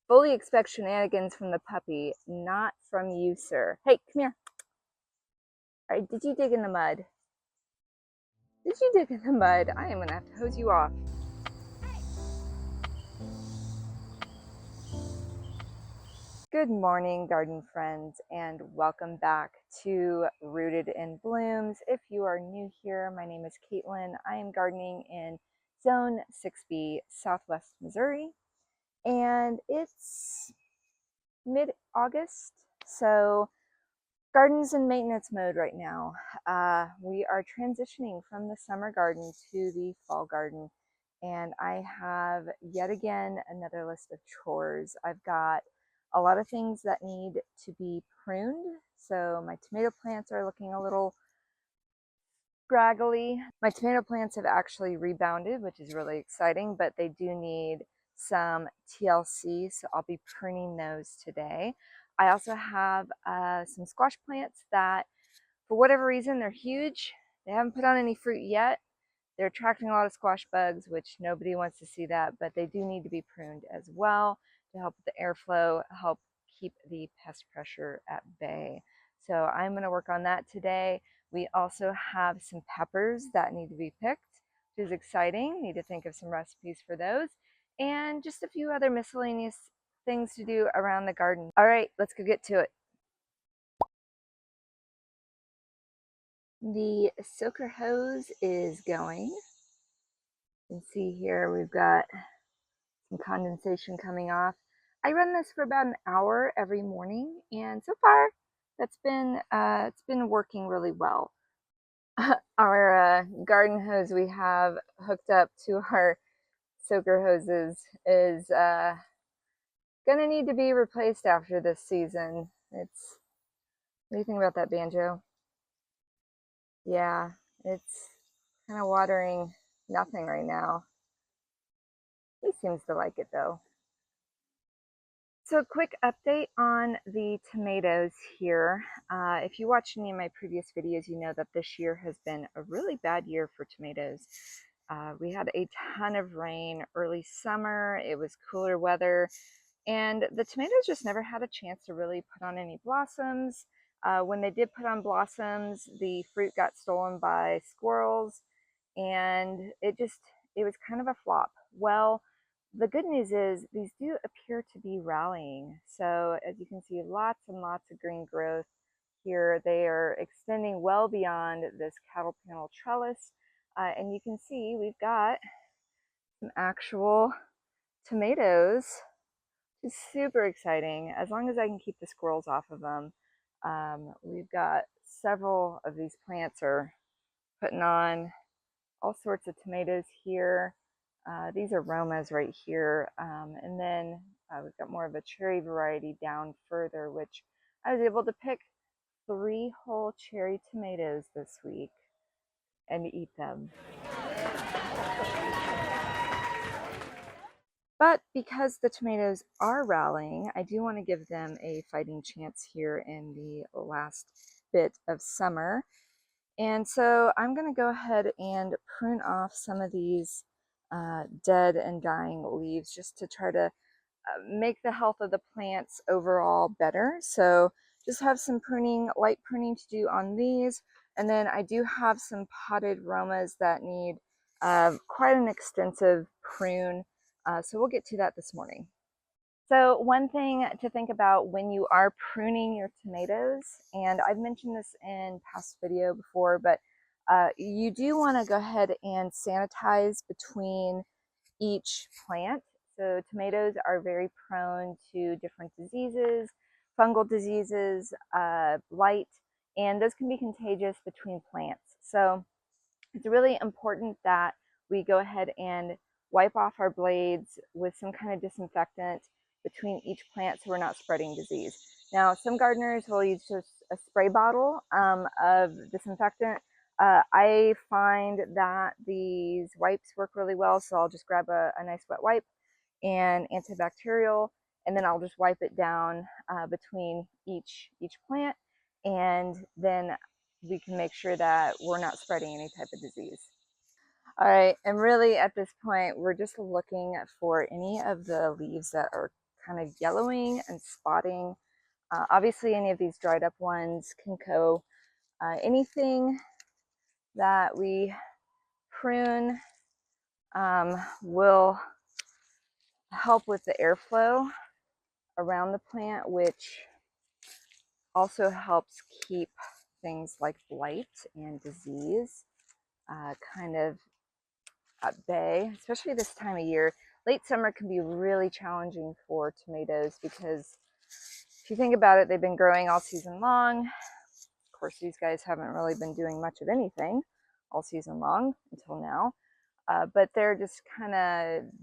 fully expect shenanigans from the puppy, not from you, sir. Hey, come here. All right, did you dig in the mud? Did you dig in the mud? I am gonna have to hose you off. Good morning, garden friends, and welcome back to Rooted in Blooms. If you are new here, my name is Caitlin. I am gardening in Zone 6B, Southwest Missouri, and it's mid-August, so garden's in maintenance mode right now. We are transitioning from the summer garden to the fall garden, and I have yet again another list of chores. I've got a lot of things that need to be pruned. So my tomato plants are looking a little scraggly. My tomato plants have actually rebounded, which is really exciting, but they do need some TLC, so I'll be pruning those today. I also have some squash plants that, for whatever reason, they're huge. They haven't put on any fruit yet. They're attracting a lot of squash bugs, which nobody wants to see that, but they do need to be pruned as well to help with the airflow, help keep the pest pressure at bay. So I'm going to work on that today. We also have some peppers that need to be picked, which is exciting. Need to think of some recipes for those, and just a few other miscellaneous things to do around the garden. All right, let's go get to it. The soaker hose is going. You can see here we've got some condensation coming off. I run this for about an hour every morning, and so far that's been it's been working really well. Our garden hose we have hooked up to our soaker hoses is gonna need to be replaced after this season. What do you think about that, Banjo? Yeah, it's kind of watering nothing right now. He seems to like it though. So quick update on the tomatoes here. If you watched any of my previous videos, you know that this year has been a really bad year for tomatoes. We had a ton of rain early summer, it was cooler weather, and the tomatoes just never had a chance to really put on any blossoms. When they did put on blossoms, the fruit got stolen by squirrels, and it was kind of a flop. Well, the good news is these do appear to be rallying. So as you can see, lots and lots of green growth here. They are extending well beyond this cattle panel trellis. And you can see we've got some actual tomatoes. It's super exciting, as long as I can keep the squirrels off of them. We've got several of these plants are putting on all sorts of tomatoes here. These are Romas right here. And then we've got more of a cherry variety down further, which I was able to pick 3 whole cherry tomatoes this week and eat them. But because the tomatoes are rallying, I do want to give them a fighting chance here in the last bit of summer. And so I'm going to go ahead and prune off some of these dead and dying leaves just to try to make the health of the plants overall better. So just have some pruning, light pruning to do on these. And then I do have some potted Romas that need quite an extensive prune. So we'll get to that this morning. So one thing to think about when you are pruning your tomatoes, and I've mentioned this in past video before, but you do want to go ahead and sanitize between each plant. So tomatoes are very prone to different diseases, fungal diseases, blight, and those can be contagious between plants. So it's really important that we go ahead and wipe off our blades with some kind of disinfectant between each plant so we're not spreading disease. Now, some gardeners will use just a spray bottle of disinfectant. I find that these wipes work really well, so I'll just grab a nice wet wipe and antibacterial, and then I'll just wipe it down between each plant, and then we can make sure that we're not spreading any type of disease. All right, and really at this point, we're just looking for any of the leaves that are kind of yellowing and spotting. Obviously, any of these dried up ones can go. Anything that we prune will help with the airflow around the plant, which also helps keep things like blight and disease kind of at bay, especially this time of year. Late summer can be really challenging for tomatoes because if you think about it, they've been growing all season long. Of course, these guys haven't really been doing much of anything all season long until now. But they're just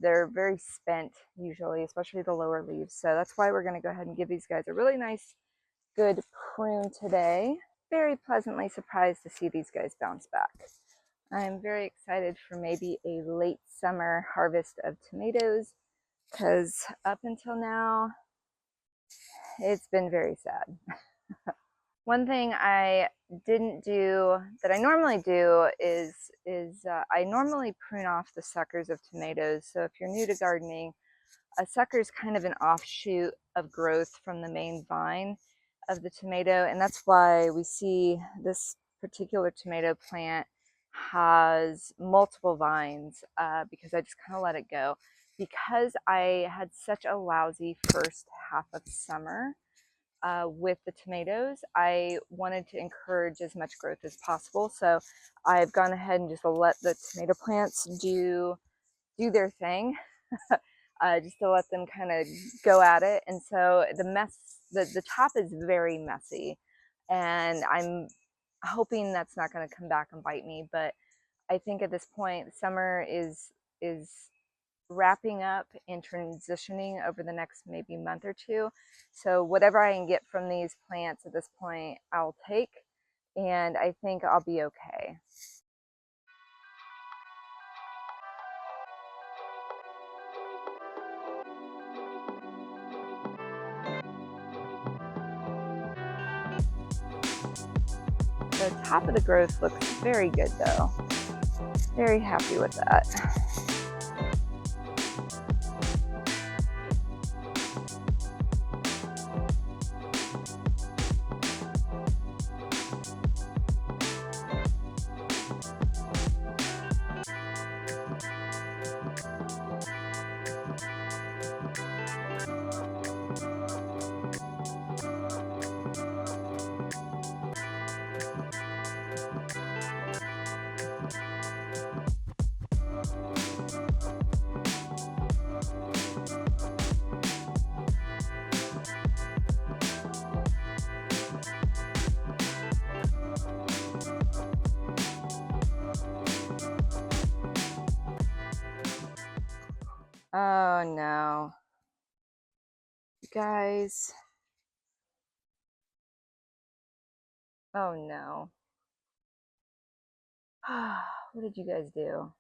they're very spent usually, especially the lower leaves. So that's why we're going to go ahead and give these guys a really nice, good prune today. Very pleasantly surprised to see these guys bounce back. I'm very excited for maybe a late summer harvest of tomatoes because up until now, it's been very sad. One thing I didn't do that I normally do is I normally prune off the suckers of tomatoes. So if you're new to gardening, a sucker is kind of an offshoot of growth from the main vine of the tomato, and that's why we see this particular tomato plant has multiple vines because I just kind of let it go. Because I had such a lousy first half of summer with the tomatoes, I wanted to encourage as much growth as possible. So I've gone ahead and just let the tomato plants do their thing, just to let them kind of go at it. And so the top is very messy, and I'm hoping that's not going to come back and bite me. But I think at this point, summer is wrapping up and transitioning over the next maybe month or two. So whatever I can get from these plants at this point, I'll take, and I think I'll be okay. The top of the growth looks very good though. Very happy with that. Oh no. You guys. Oh no. What did you guys do?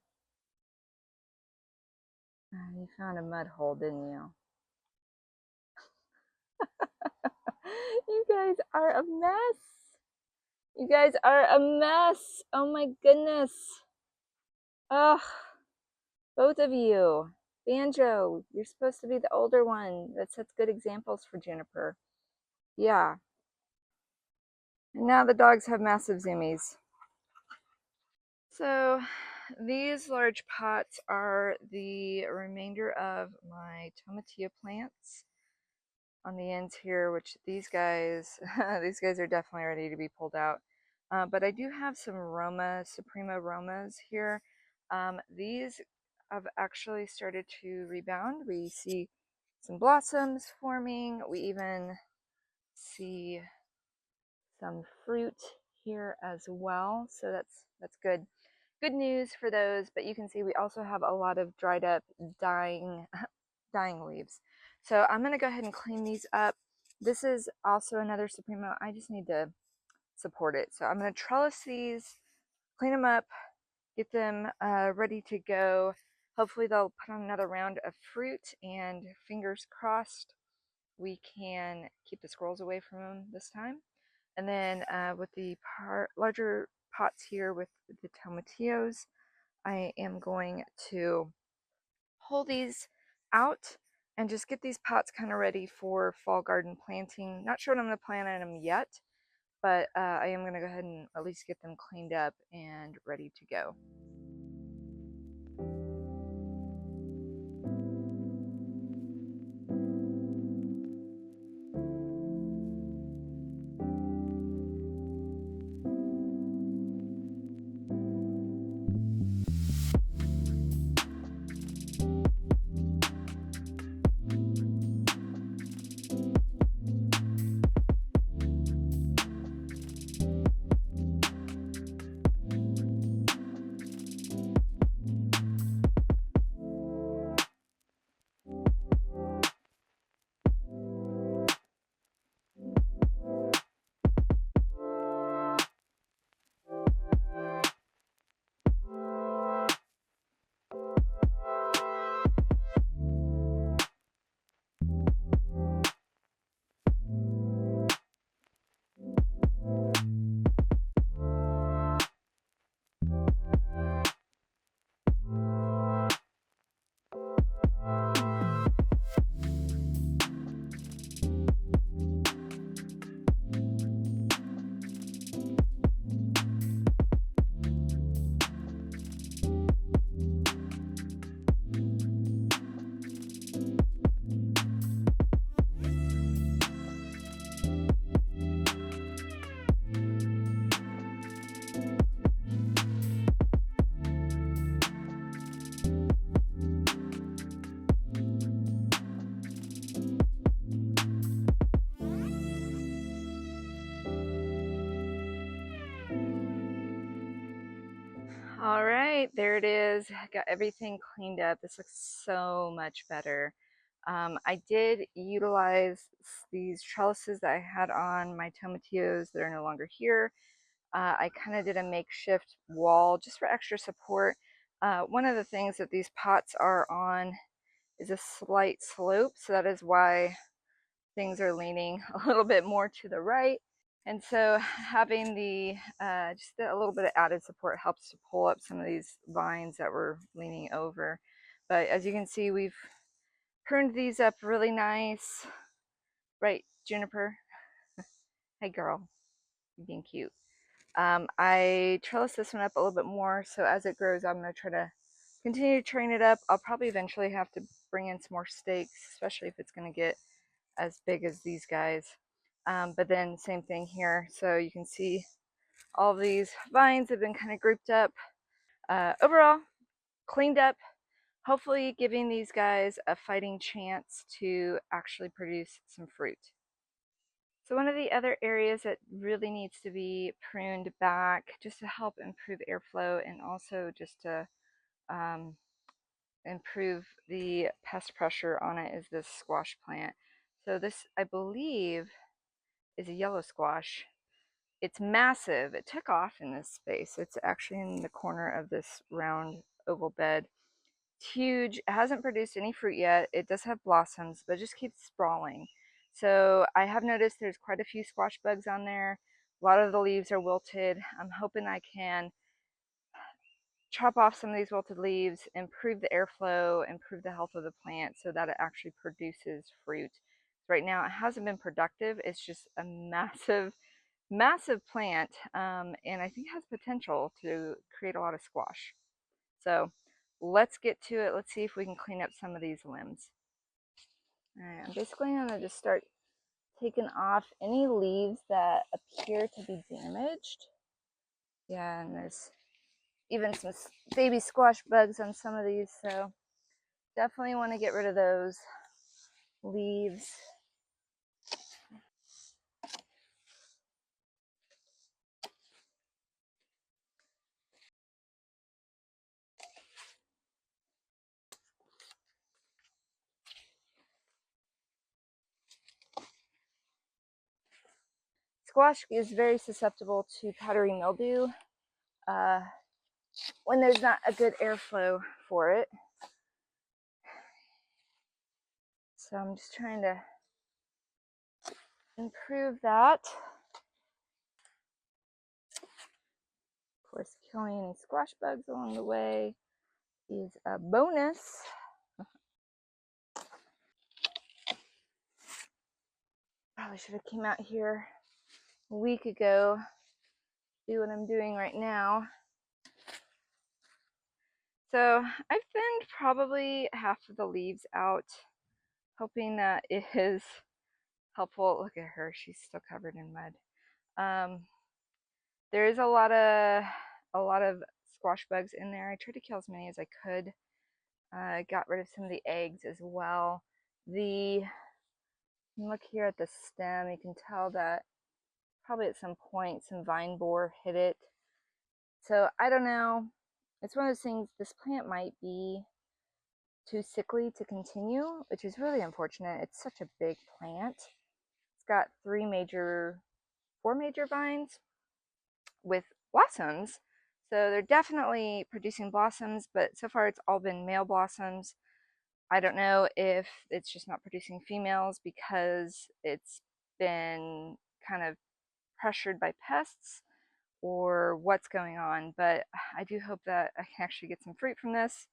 You found a mud hole, didn't you? You guys are a mess. You guys are a mess. Oh my goodness. Ugh. Both of you. Banjo, you're supposed to be the older one that sets good examples for Juniper. Yeah. And now the dogs have massive zoomies. So these large pots are the remainder of my tomatillo plants on the ends here, which these guys, these guys are definitely ready to be pulled out. But I do have some Suprema Romas here. These have actually started to rebound. We see some blossoms forming. We even see some fruit here as well. So that's good. Good news for those, but you can see we also have a lot of dried up, dying leaves. So I'm going to go ahead and clean these up. This is also another Supremo. I just need to support it. So I'm going to trellis these, clean them up, get them ready to go. Hopefully they'll put on another round of fruit, and fingers crossed we can keep the squirrels away from them this time. And then with the larger pots here with the tomatillos, I am going to pull these out and just get these pots kind of ready for fall garden planting. Not sure what I'm going to plant in them yet, but I am going to go ahead and at least get them cleaned up and ready to go. All right, there it is. Got everything cleaned up. This looks so much better. I did utilize these trellises that I had on my tomatillos that are no longer here. I kind of did a makeshift wall just for extra support. One of the things that these pots are on is a slight slope, so that is why things are leaning a little bit more to the right. And so having the just a little bit of added support helps to pull up some of these vines that were leaning over. But as you can see, we've pruned these up really nice. Right, Juniper? Hey girl, you're being cute. I trellis this one up a little bit more, so as it grows, I'm going to try to continue to train it up. I'll probably eventually have to bring in some more stakes, especially if it's going to get as big as these guys. But then same thing here. So you can see all of these vines have been kind of grouped up. Overall, cleaned up, hopefully giving these guys a fighting chance to actually produce some fruit. So one of the other areas that really needs to be pruned back just to help improve airflow and also just to um, improve the pest pressure on it is this squash plant. So this, I believe, is a yellow squash. It's massive. It took off in this space. It's actually in the corner of this round oval bed. It's huge. It hasn't produced any fruit yet. It does have blossoms, but it just keeps sprawling. So I have noticed there's quite a few squash bugs on there. A lot of the leaves are wilted. I'm hoping I can chop off some of these wilted leaves, improve the airflow, improve the health of the plant so that it actually produces fruit. Right now it hasn't been productive. It's just a massive plant, and I think has potential to create a lot of squash. So let's get to it. Let's see if we can clean up some of these limbs. All right, I'm basically going to just start taking off any leaves that appear to be damaged. Yeah, and there's even some baby squash bugs on some of these, so definitely want to get rid of those leaves. Squash is very susceptible to powdery mildew when there's not a good airflow for it. So I'm just trying to improve that. Of course, killing any squash bugs along the way is a bonus. Probably should have came out here a week ago, do what I'm doing right now. So I've thinned probably half of the leaves out, hoping that it is helpful. Look at her, she's still covered in mud. There is a lot of squash bugs in there. I tried to kill as many as I could. Got rid of some of the eggs as well. Look here at the stem, you can tell that probably at some point some vine borer hit it. So I don't know. It's one of those things, this plant might be too sickly to continue, which is really unfortunate. It's such a big plant. It's got four major vines with blossoms. So they're definitely producing blossoms, but so far it's all been male blossoms. I don't know if it's just not producing females because it's been kind of pressured by pests or what's going on, but I do hope that I can actually get some fruit from this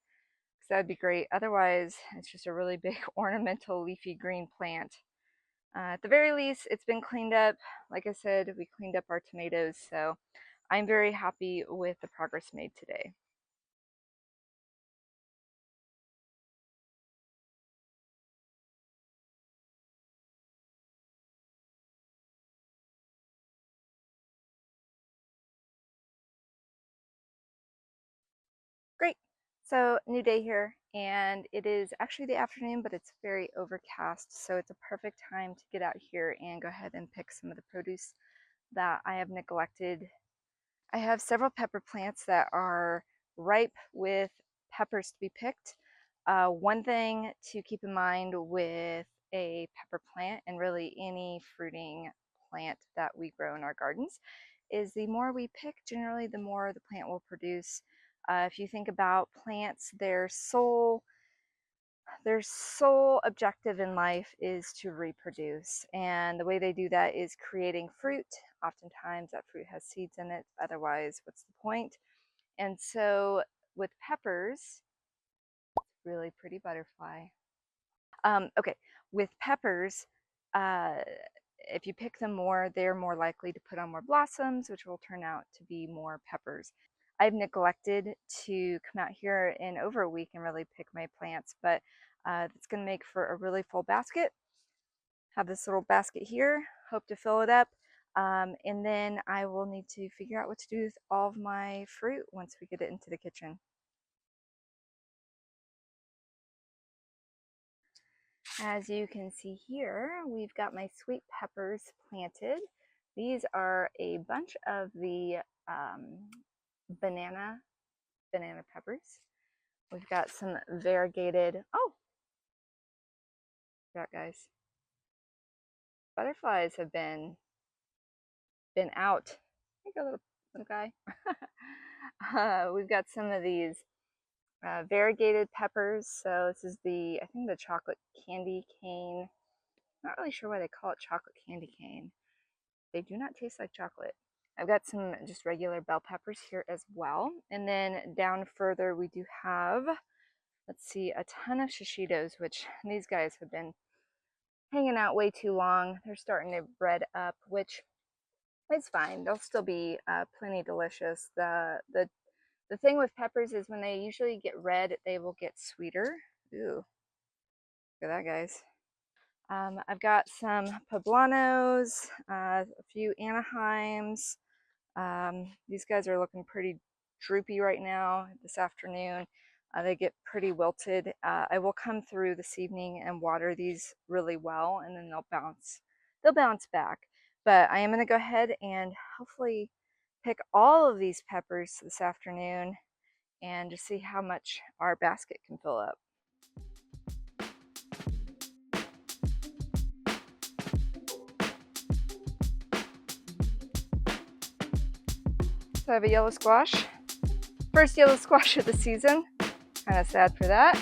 because that would be great. Otherwise, it's just a really big ornamental leafy green plant. At the very least, it's been cleaned up. Like I said, we cleaned up our tomatoes, so I'm very happy with the progress made today. Great. So new day here, and it is actually the afternoon, but it's very overcast, so it's a perfect time to get out here and go ahead and pick some of the produce that I have neglected. I have several pepper plants that are ripe with peppers to be picked. One thing to keep in mind with a pepper plant, and really any fruiting plant that we grow in our gardens, is the more we pick, generally the more the plant will produce. If you think about plants, their sole objective in life is to reproduce, and the way they do that is creating fruit. Oftentimes that fruit has seeds in it, otherwise what's the point? And so with peppers, really pretty butterfly. Okay, with peppers, if you pick them more, they're more likely to put on more blossoms, which will turn out to be more peppers. I've neglected to come out here in over a week and really pick my plants, but it's going to make for a really full basket. Have this little basket here, hope to fill it up, and then I will need to figure out what to do with all of my fruit once we get it into the kitchen. As you can see here, we've got my sweet peppers planted. These are a bunch of the banana peppers. We've got some variegated, oh, forgot guys, butterflies have been out. There you go, little guy. We've got some of these variegated peppers. So this is I think the chocolate candy cane. Not really sure why they call it chocolate candy cane. They do not taste like chocolate. I've got some just regular bell peppers here as well. And then down further we do have, let's see, a ton of shishitos, which these guys have been hanging out way too long. They're starting to bread up, which is fine. They'll still be plenty delicious. The thing with peppers is when they usually get red, they will get sweeter. Ooh, look at that, guys. I've got some poblanos, a few Anaheims. These guys are looking pretty droopy right now this afternoon. They get pretty wilted. I will come through this evening and water these really well, and then they'll bounce back. But I am going to go ahead and hopefully pick all of these peppers this afternoon and just see how much our basket can fill up. So I have a yellow squash. First yellow squash of the season. Kind of sad for that.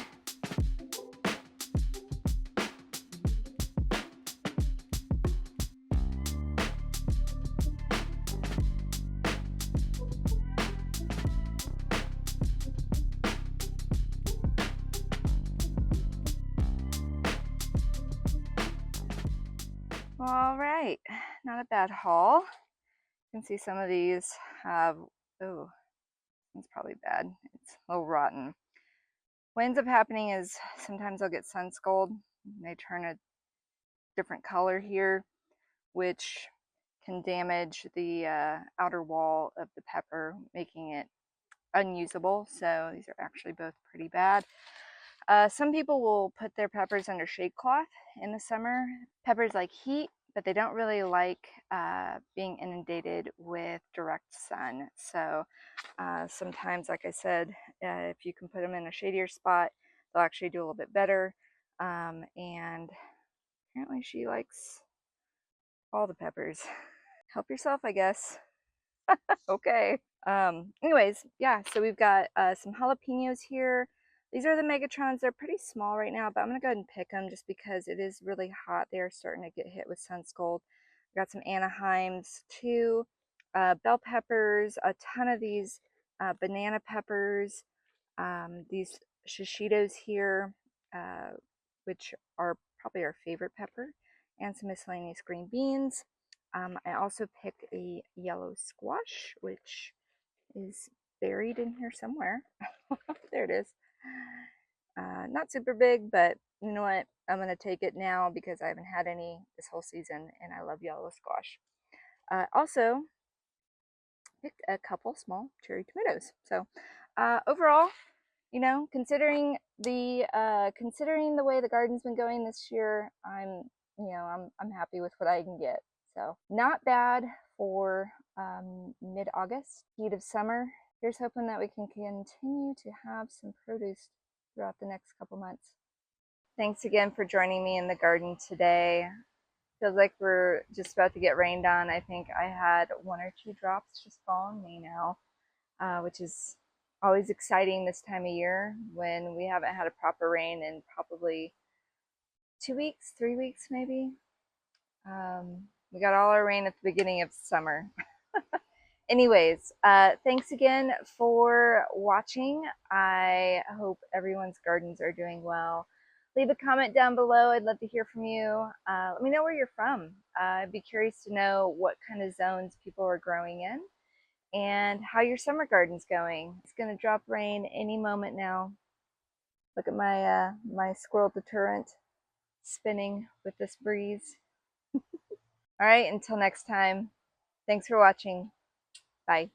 All right, not a bad haul. You can see some of these have, oh, it's probably bad. It's a little rotten. What ends up happening is sometimes I'll get sun scald. They turn a different color here, which can damage the outer wall of the pepper, making it unusable. So these are actually both pretty bad. Some people will put their peppers under shade cloth in the summer. Peppers like heat, but they don't really like being inundated with direct sun. So sometimes, like I said, if you can put them in a shadier spot, they'll actually do a little bit better. And apparently she likes all the peppers. Help yourself, I guess. Okay. Anyways, yeah, so we've got some jalapenos here. These are the Megatrons. They're pretty small right now, but I'm going to go ahead and pick them just because it is really hot. They are starting to get hit with sun scald. Got some Anaheims too, bell peppers, a ton of these banana peppers, these shishitos here, which are probably our favorite pepper, and some miscellaneous green beans. I also picked a yellow squash, which is buried in here somewhere. There it is. Not super big, but you know what? I'm going to take it now because I haven't had any this whole season and I love yellow squash. Also, picked a couple small cherry tomatoes. So overall, you know, considering the way the garden's been going this year, I'm happy with what I can get. So not bad for mid-August, heat of summer. Here's hoping that we can continue to have some produce throughout the next couple months. Thanks again for joining me in the garden today. Feels like we're just about to get rained on. I think I had 1 or 2 drops just fall on me now, which is always exciting this time of year when we haven't had a proper rain in probably 2 weeks, 3 weeks maybe. We got all our rain at the beginning of summer. Anyways, thanks again for watching. I hope everyone's gardens are doing well. Leave a comment down below. I'd love to hear from you. Let me know where you're from. I'd be curious to know what kind of zones people are growing in and how your summer garden's going. It's going to drop rain any moment now. Look at my squirrel deterrent spinning with this breeze. All right, until next time. Thanks for watching. Bye.